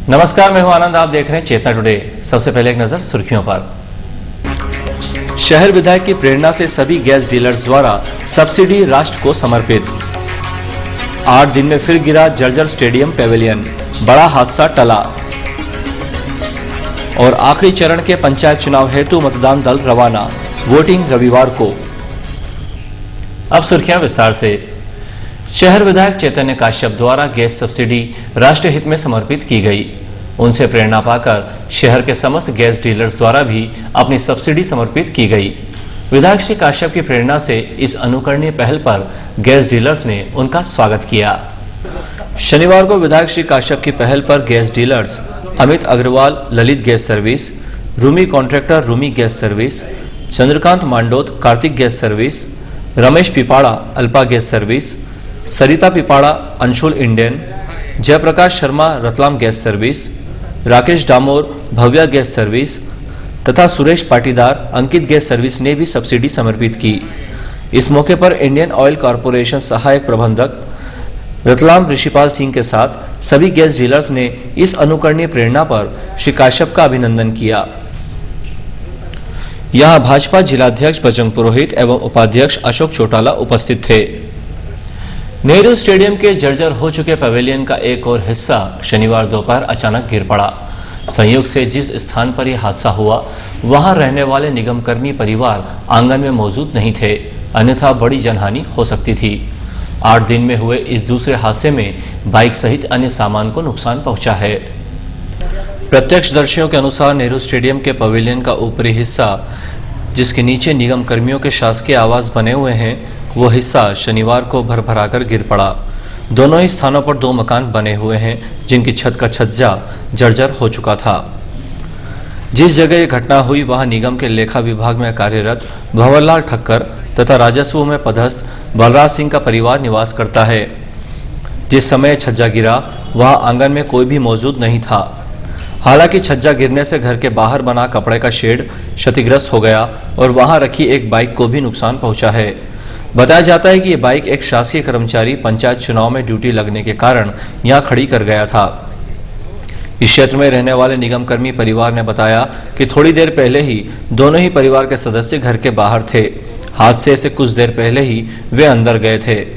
नमस्कार, मैं हूं आनंद। आप देख रहे हैं चेतना टुडे। सबसे पहले एक नजर सुर्खियों पर। शहर विधायक की प्रेरणा से सभी गैस डीलर्स द्वारा सब्सिडी राष्ट्र को समर्पित। 8 दिन में फिर गिरा जर्जर स्टेडियम पैवेलियन, बड़ा हादसा टला। और आखिरी चरण के पंचायत चुनाव हेतु मतदान दल रवाना, वोटिंग रविवार को। अब सुर्खियां विस्तार से। शहर विधायक चैतन्य काश्यप द्वारा गैस सब्सिडी राष्ट्र हित में समर्पित की गई। उनसे प्रेरणा पाकर शहर के समस्त गैस डीलर्स द्वारा भी अपनी सब्सिडी समर्पित की गई। विधायक श्री काश्यप की प्रेरणा से इस अनुकरणीय पहल पर गैस डीलर्स ने उनका स्वागत किया। शनिवार को विधायक श्री काश्यप की पहल पर gas dealers Amit Agarwal Lalit gas service, Rumi contractor Rumi gas service, Chandrakant Mandot Kartik gas service, Ramesh Pipada Alpa gas service, Sarita Pipada Anshul Indian, Jayprakash Sharma Ratlam gas service, Rakesh Damor Bhavya gas service तथा सुरेश पाटीदार अंकित गैस सर्विस ने भी सब्सिडी समर्पित की। इस मौके पर इंडियन ऑयल कॉरपोरेशन सहायक प्रबंधक रतलाम ऋषिपाल सिंह के साथ सभी गैस डीलर्स ने इस अनुकरणीय प्रेरणा पर श्री काश्यप का अभिनंदन किया। यहां भाजपा जिलाध्यक्ष बजरंग पुरोहित एवं उपाध्यक्ष अशोक चौटाला उपस्थित थे। नेहरू स्टेडियम के जर्जर हो चुके पवेलियन का एक और हिस्सा शनिवार दोपहर अचानक गिर पड़ा। संयोग से जिस स्थान पर यह हादसा हुआ वहां रहने वाले निगमकर्मी परिवार आंगन में मौजूद नहीं थे, अन्यथा बड़ी जनहानि हो सकती थी। 8 दिन में हुए इस दूसरे हादसे में बाइक सहित अन्य सामान को नुकसान पहुंचा है। प्रत्यक्षदर्शियों के अनुसार नेहरू स्टेडियम के पवेलियन का ऊपरी हिस्सा, जिसके नीचे निगम कर्मियों के शासकीय आवास बने हुए हैं, वो हिस्सा शनिवार को भरभराकर गिर पड़ा। दोनों ही स्थानों पर 2 मकान बने हुए हैं जिनकी छत का छज्जा जर्जर हो चुका था। जिस जगह यह घटना हुई वहां निगम के लेखा विभाग में कार्यरत भंवरलाल ठक्कर तथा राजस्व में पदस्थ बलराज सिंह का परिवार निवास करता है। जिस समय छज्जा गिरा वहां आंगन में कोई भी मौजूद नहीं था। हालांकि छज्जा गिरने से घर के बाहर बना कपड़े का शेड क्षतिग्रस्त हो गया और वहां रखी एक बाइक को भी नुकसान पहुंचा है। बताया जाता है कि यह बाइक एक शासकीय कर्मचारी पंचायत चुनाव में ड्यूटी लगने के कारण यहां खड़ी कर गया था। इस क्षेत्र में रहने वाले निगमकर्मी परिवार ने बताया कि थोड़ी देर पहले ही दोनों ही परिवार के सदस्य घर के बाहर थे। हादसे से कुछ देर पहले ही वे अंदर गए थे।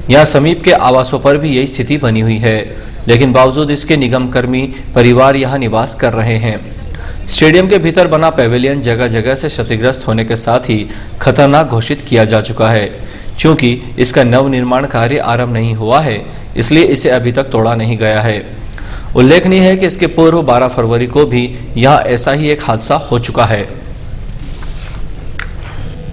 यहाँ समीप के आवासों पर भी यही स्थिति बनी हुई है, लेकिन बावजूद इसके निगमकर्मी परिवार यहाँ निवास कर रहे हैं। स्टेडियम के भीतर बना पैवेलियन जगह जगह से क्षतिग्रस्त होने के साथ ही खतरनाक घोषित किया जा चुका है। चूंकि इसका नवनिर्माण कार्य आरंभ नहीं हुआ है, इसलिए इसे अभी तक तोड़ा नहीं गया है। उल्लेखनीय है कि इसके पूर्व 12 फरवरी को भी यहाँ ऐसा ही एक हादसा हो चुका है।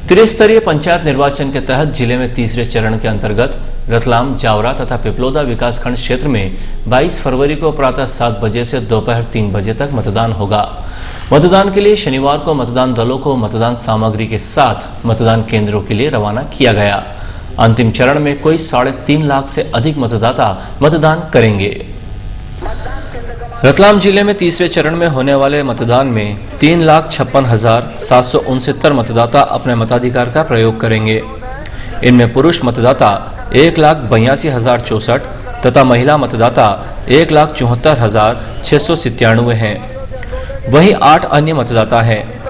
त्रिस्तरीय पंचायत निर्वाचन के तहत जिले में तीसरे चरण के अंतर्गत रतलाम, जावरा तथा पिपलोदा विकासखंड क्षेत्र में 22 फरवरी को प्रातः 7 बजे से दोपहर 3 बजे तक मतदान होगा। मतदान के लिए शनिवार को मतदान दलों को मतदान सामग्री के साथ मतदान केंद्रों के लिए रवाना किया गया। अंतिम चरण में कोई 3.5 लाख से अधिक मतदाता मतदान करेंगे। रतलाम जिले में तीसरे चरण में होने वाले मतदान में 3,56,769 मतदाता अपने मताधिकार का प्रयोग करेंगे। इनमें पुरुष मतदाता 1,82,064 तथा महिला मतदाता 1,74,697 हैं। वहीं 8 अन्य मतदाता हैं।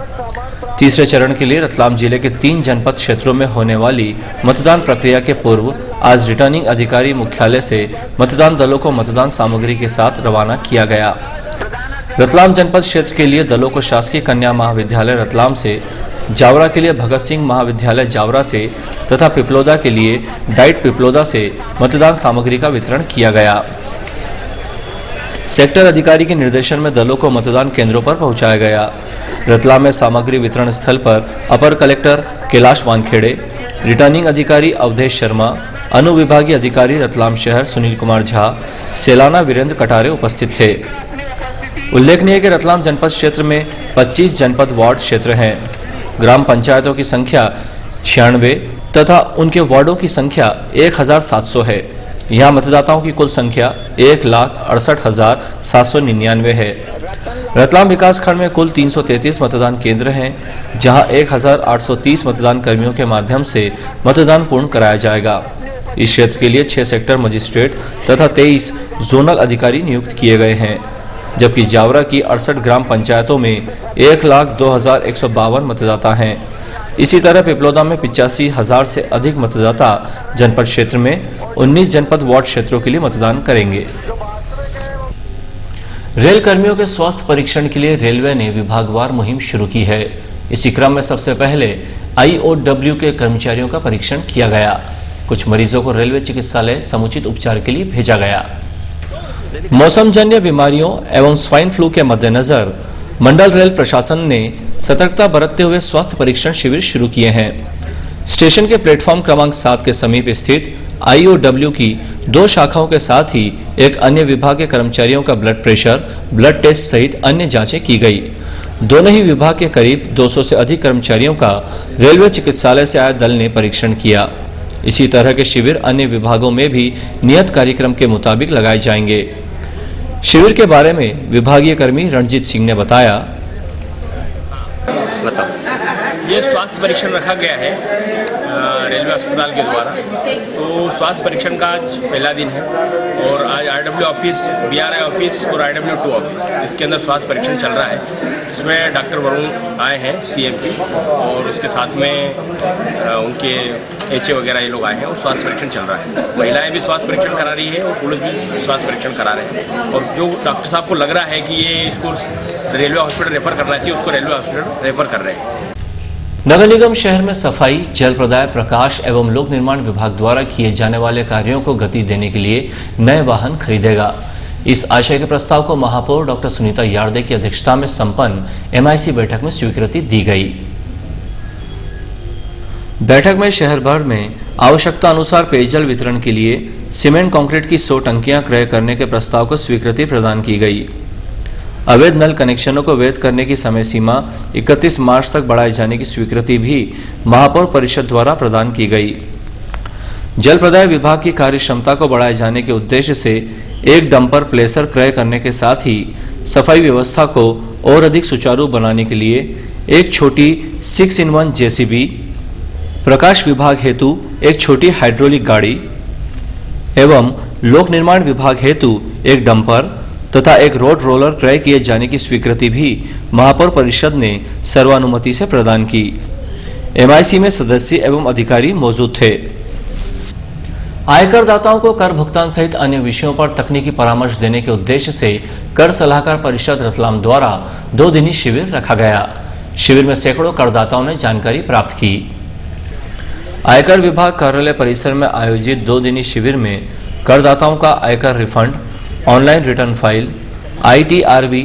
तीसरे चरण के लिए रतलाम जिले के 3 जनपद क्षेत्रों में होने वाली मतदान प्रक्रिया के पूर्व आज रिटर्निंग अधिकारी मुख्यालय से मतदान दलों को मतदान सामग्री के साथ रवाना किया गया। रतलाम जनपद क्षेत्र के लिए दलों को शासकीय कन्या महाविद्यालय रतलाम से, जावरा के लिए भगत सिंह महाविद्यालय जावरा से तथा पिपलोदा के लिए डाइट पिपलोदा से मतदान सामग्री का वितरण किया गया। सेक्टर अधिकारी के निर्देशन में दलों को मतदान केंद्रों पर पहुंचाया गया। रतलाम में सामग्री वितरण स्थल पर अपर कलेक्टर कैलाश वानखेड़े, रिटर्निंग अधिकारी अवधेश शर्मा, अनुविभागीय अधिकारी रतलाम शहर सुनील कुमार झा, सेलाना वीरेंद्र कटारे उपस्थित थे। उल्लेखनीय है कि रतलाम जनपद क्षेत्र में 25 जनपद वार्ड क्षेत्र हैं। ग्राम पंचायतों की संख्या 96 तथा उनके वार्डों की संख्या 1700 है। यहाँ मतदाताओं की कुल संख्या 1,68,799 है। रतलाम विकासखंड में कुल 333 मतदान केंद्र हैं, जहां 1830 मतदान कर्मियों के माध्यम से मतदान पूर्ण कराया जाएगा। इस क्षेत्र के लिए 6 सेक्टर मजिस्ट्रेट तथा 23 जोनल अधिकारी नियुक्त किए गए हैं, जबकि जावरा की 68 ग्राम पंचायतों में 1,02,152 मतदाता हैं। इसी तरह पिपलोदा में 85,000 से अधिक मतदाता जनपद क्षेत्र में 19 जनपद वार्ड क्षेत्रों के लिए मतदान करेंगे। रेल कर्मियों के स्वास्थ्य परीक्षण के लिए रेलवे ने विभागवार मुहिम शुरू की है। इसी क्रम में सबसे पहले IOW के कर्मचारियों का परीक्षण किया गया। कुछ मरीजों को रेलवे चिकित्सालय समुचित उपचार के लिए भेजा गया। मौसमजन्य बीमारियों एवं स्वाइन फ्लू के मद्देनजर मंडल रेल प्रशासन ने सतर्कता बरतते हुए स्वास्थ्य परीक्षण शिविर शुरू किए हैं। स्टेशन के प्लेटफॉर्म क्रमांक 7 के समीप स्थित IOW की 2 शाखाओं के साथ ही एक अन्य विभाग के कर्मचारियों का ब्लड प्रेशर, ब्लड टेस्ट सहित अन्य जांचें की गई। दोनों ही विभाग के करीब 200 से अधिक कर्मचारियों का रेलवे चिकित्सालय से आए दल ने परीक्षण किया। इसी तरह के शिविर अन्य विभागों में भी नियत कार्यक्रम के मुताबिक लगाए जाएंगे। शिविर के बारे में विभागीय कर्मी रणजीत सिंह ने बताया। ये स्वास्थ्य परीक्षण रखा गया है रेलवे अस्पताल के द्वारा। तो स्वास्थ्य परीक्षण का आज पहला दिन है और आज RW ऑफिस, BRI ऑफिस और IW2 ऑफिस, इसके अंदर स्वास्थ्य परीक्षण चल रहा है। इसमें डॉक्टर वरुण आए हैं CMP और उसके साथ में उनके HA वगैरह ये लोग आए हैं और स्वास्थ्य परीक्षण चल रहा है। महिलाएं भी स्वास्थ्य परीक्षण करा रही है और पुरुष भी स्वास्थ्य परीक्षण करा रहे हैं। और जो डॉक्टर साहब को लग रहा है कि ये इसको रेलवे हॉस्पिटल रेफर करना चाहिए, उसको रेलवे हॉस्पिटल रेफर कर रहे हैं। नगर निगम शहर में सफाई, जल प्रदाय, प्रकाश एवं लोक निर्माण विभाग द्वारा किए जाने वाले कार्यों को गति देने के लिए नए वाहन खरीदेगा। इस आशय के प्रस्ताव को महापौर डॉक्टर सुनीता यार्दे की अध्यक्षता में संपन्न MIC बैठक में स्वीकृति दी गई। बैठक में शहर भर में आवश्यकता अनुसार पेयजल वितरण के लिए सीमेंट कंक्रीट की 100 टंकियां क्रय करने के प्रस्ताव को स्वीकृति प्रदान की गई। अवैध नल कनेक्शनों को वैध करने की समय सीमा 31 मार्च तक बढ़ाए जाने की स्वीकृति भी महापौर परिषद द्वारा प्रदान की गई। जल प्रदाय विभाग की कार्य क्षमता को बढ़ाए जाने के उद्देश्य से एक डंपर प्लेसर क्रय करने के साथ ही सफाई व्यवस्था को और अधिक सुचारू बनाने के लिए एक छोटी 6-in-1 JCB, प्रकाश विभाग हेतु एक छोटी हाइड्रोलिक गाड़ी एवं लोक निर्माण विभाग हेतु एक डंपर तथा एक रोड रोलर क्रय किए जाने की स्वीकृति भी महापौर परिषद ने सर्वानुमति से प्रदान की। MIC में सदस्य एवं अधिकारी मौजूद थे। आयकर दाताओं को कर भुगतान सहित अन्य विषयों पर तकनीकी परामर्श देने के उद्देश्य से कर सलाहकार परिषद रतलाम द्वारा 2 दिनी शिविर रखा गया। शिविर में सैकड़ों करदाताओं ने जानकारी प्राप्त की। आयकर विभाग कार्यालय परिसर में आयोजित 2 दिनी शिविर में करदाताओं का आयकर refund, online return file, ITRV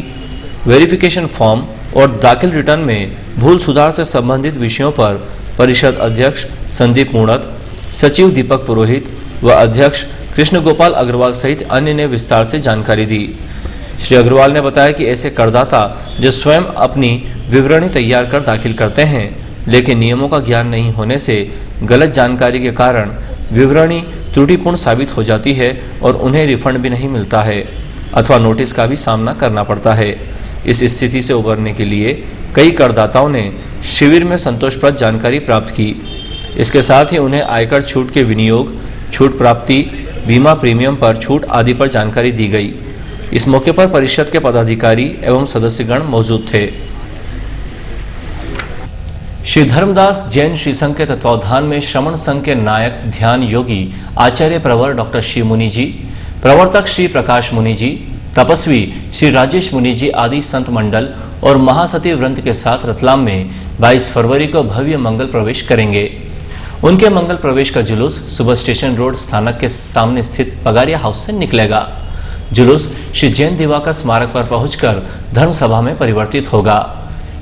verification form और दाखिल रिटर्न में भूल सुधार से संबंधित विषयों पर परिषद अध्यक्ष संदीप मूणत, सचिव दीपक पुरोहित व अध्यक्ष कृष्ण गोपाल अग्रवाल सहित अन्य ने विस्तार से जानकारी दी। श्री अग्रवाल ने बताया कि ऐसे करदाता जो स्वयं अपनी विवरणी तैयार कर दाखिल करते हैं, लेकिन नियमों का ज्ञान नहीं होने से गलत जानकारी के कारण विवरणी त्रुटिपूर्ण साबित हो जाती है और उन्हें रिफंड भी नहीं मिलता है अथवा नोटिस का भी सामना करना पड़ता है। इस स्थिति से उबरने के लिए कई करदाताओं ने शिविर में संतोषप्रद जानकारी प्राप्त की। इसके साथ ही उन्हें आयकर छूट के विनियोग, छूट प्राप्ति, बीमा प्रीमियम पर छूट आदि पर जानकारी दी गई। इस मौके पर परिषद के पदाधिकारी एवं सदस्यगण मौजूद थे। श्री धर्मदास जैन श्री संघ के तत्वावधान में श्रमण संघ के नायक ध्यान योगी आचार्य प्रवर डॉक्टर श्री मुनि जी, प्रवर्तक श्री प्रकाश मुनि जी, तपस्वी श्री राजेश मुनि जी आदि संत मंडल और महासती वृंद के साथ रतलाम में 22 फरवरी को भव्य मंगल प्रवेश करेंगे। उनके मंगल प्रवेश का जुलूस सुबह स्टेशन रोड स्थानक के सामने स्थित पगारिया हाउस से निकलेगा। जुलूस श्री जैन दिवाकर स्मारक पर पहुंचकर धर्म सभा में परिवर्तित होगा।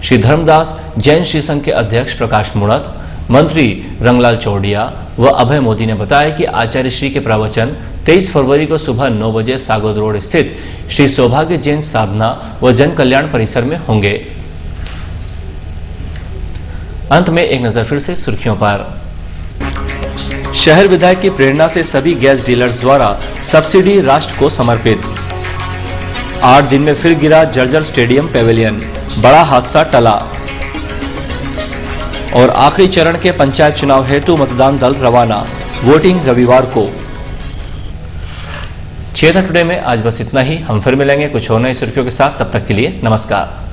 श्री धर्मदास जैन श्री संघ के अध्यक्ष प्रकाश मूणत, मंत्री रंगलाल चौड़िया व अभय मोदी ने बताया कि आचार्य श्री के प्रवचन 23 फरवरी को सुबह 9 बजे सागोद रोड स्थित श्री सौभाग्य जैन साधना व जन कल्याण परिसर में होंगे। अंत में एक नजर फिर से सुर्खियों पर। शहर विधायक की प्रेरणा से सभी गैस डीलर्स द्वारा सब्सिडी राष्ट्र को समर्पित। 8 दिन में फिर गिरा जर्जर स्टेडियम पेविलियन, बड़ा हादसा टला। और आखिरी चरण के पंचायत चुनाव हेतु मतदान दल रवाना, वोटिंग रविवार को। चेतना टुडे में आज बस इतना ही। हम फिर मिलेंगे कुछ और नई सुर्खियों के साथ। तब तक के लिए नमस्कार।